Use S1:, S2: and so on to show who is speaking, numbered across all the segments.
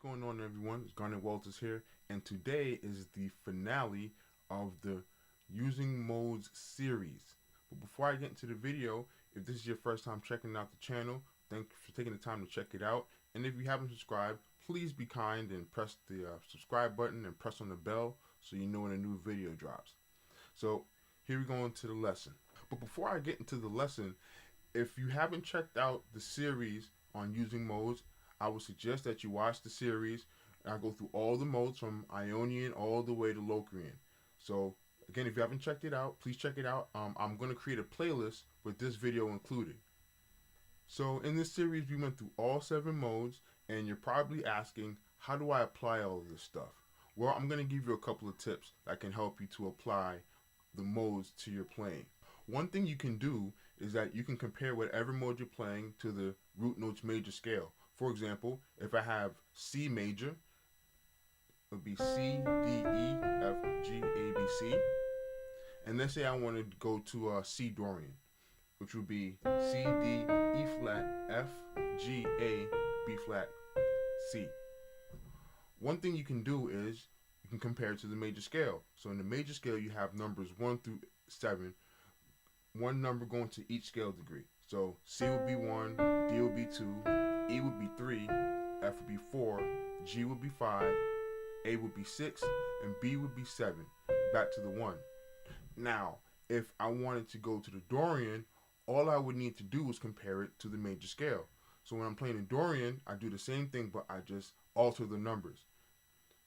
S1: going on, everyone? It's Garnet here, and today is the finale of the Using Modes series. But before I get into the video, if this is your first time checking out the channel, thank you for taking the time to check it out. And if you haven't subscribed, please be kind and press the subscribe button and press on the bell so you know when a new video drops. So here we go into the lesson. But before I get into the lesson, if you haven't checked out the series on Using Modes, I would suggest that you watch the series. And I go through all the modes from Ionian all the way to Locrian. So again, if you haven't checked it out, please check it out. I'm going to create a playlist with this video included. So in this series, we went through all 7 modes, and you're probably asking, how do I apply all of this stuff? Well, I'm going to give you a couple of tips that can help you to apply the modes to your playing. One thing you can do is that you can compare whatever mode you're playing to the root note's major scale. For example, if I have C major, it would be C, D, E, F, G, A, B, C. And let's say I want to go to C Dorian, which would be C, D, E flat, F, G, A, B flat, C. One thing you can do is you can compare it to the major scale. So in the major scale, you have numbers 1 through 7, one number going to each scale degree. So C would be 1, D would be 2, E would be 3, F would be 4, G would be 5, A would be 6, and B would be 7, back to the 1. Now, if I wanted to go to the Dorian, all I would need to do is compare it to the major scale. So when I'm playing in Dorian, I do the same thing, but I just alter the numbers.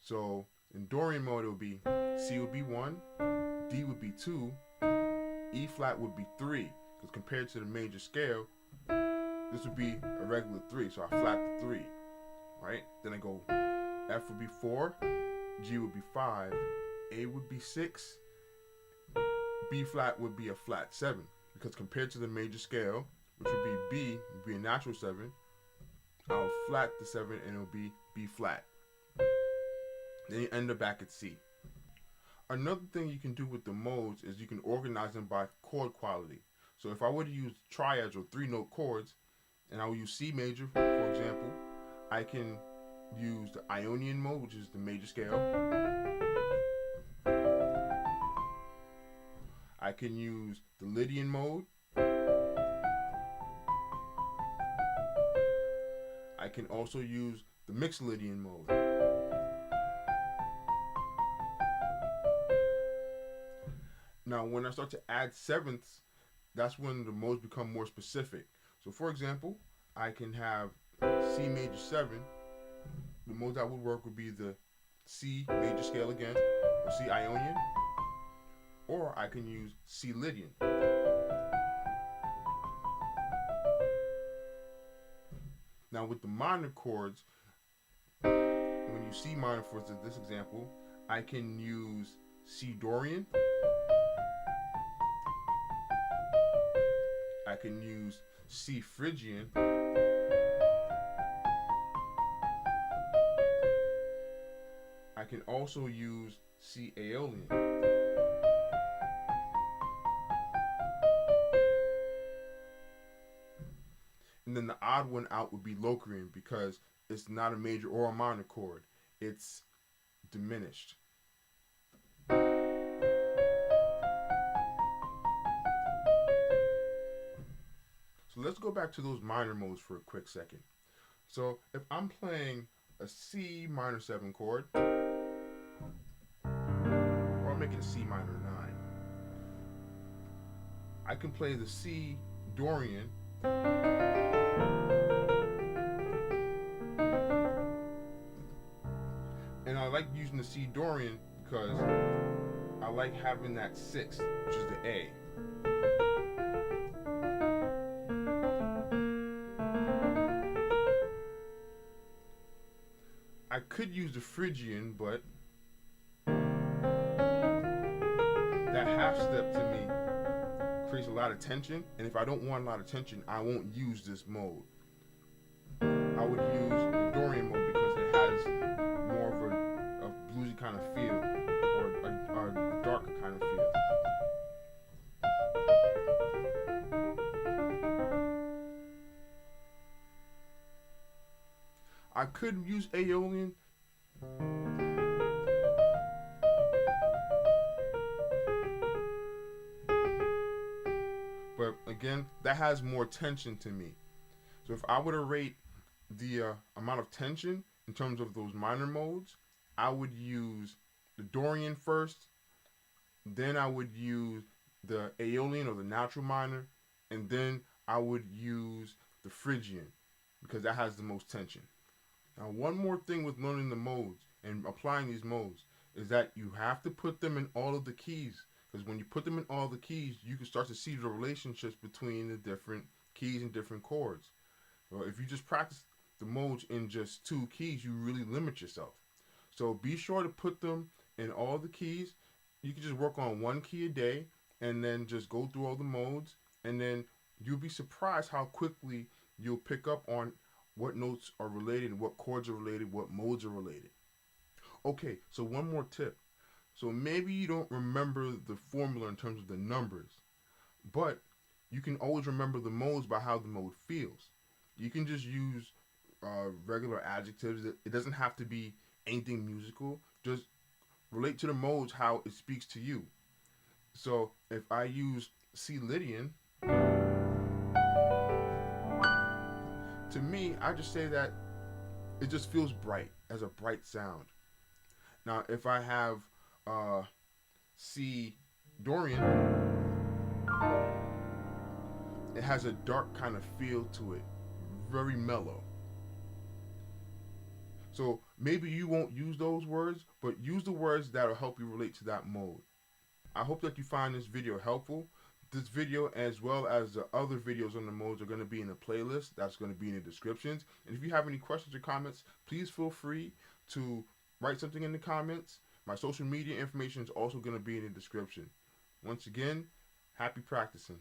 S1: So in Dorian mode, it would be C would be 1, D would be 2, E flat would be 3, because compared to the major scale, this would be a regular 3, so I flat the 3, right? Then I go F would be 4, G would be 5, A would be 6, B flat would be a flat 7, because compared to the major scale, which would be B, would be a natural 7, I'll flat the 7 and it'll be B flat. Then you end up back at C. Another thing you can do with the modes is you can organize them by chord quality. So if I were to use triads or 3-note chords, and I will use C major, for example, I can use the Ionian mode, which is the major scale. I can use the Lydian mode. I can also use the mixed Lydian mode. Now, when I start to add sevenths, that's when the modes become more specific. So, for example, I can have C major 7. The modes that would work would be the C major scale again, or C Ionian, or I can use C Lydian. Now, with the minor chords, when you see minor, for this example, I can use C Dorian. I can use C Phrygian. I can also use C Aeolian. And then the odd one out would be Locrian, because it's not a major or a minor chord. It's diminished. So let's go back to those minor modes for a quick second. So if I'm playing a C minor 7 chord, or I'll make it a C minor 9, I can play the C Dorian, and I like using the C Dorian because I like having that 6th, which is the A. I could use the Phrygian, but that half step to me creates a lot of tension, and if I don't want a lot of tension, I won't use this mode. I would use the Dorian mode because it has more of a bluesy kind of feel, or a darker kind of feel. I could use Aeolian. But again, that has more tension to me. So if I were to rate the amount of tension in terms of those minor modes, I would use the Dorian first, then I would use the Aeolian or the natural minor, and then I would use the Phrygian because that has the most tension. Now, one more thing with learning the modes and applying these modes is that you have to put them in all of the keys, because when you put them in all the keys, you can start to see the relationships between the different keys and different chords. Well, if you just practice the modes in just two keys, you really limit yourself. So be sure to put them in all the keys. You can just work on one key a day and then just go through all the modes, and then you'll be surprised how quickly you'll pick up on what notes are related, what chords are related, what modes are related. Okay, so one more tip. So maybe you don't remember the formula in terms of the numbers, but you can always remember the modes by how the mode feels. You can just use regular adjectives. It doesn't have to be anything musical. Just relate to the modes how it speaks to you. So if I use C Lydian, to me, I just say that it just feels bright, as a bright sound. Now, if I have C Dorian, it has a dark kind of feel to it, very mellow. So maybe you won't use those words, but use the words that will help you relate to that mode. I hope that you find this video helpful. This video, as well as the other videos on the modes, are going to be in a playlist that's going to be in the descriptions. And if you have any questions or comments, please feel free to write something in the comments. My social media information is also going to be in the description. Once again, happy practicing.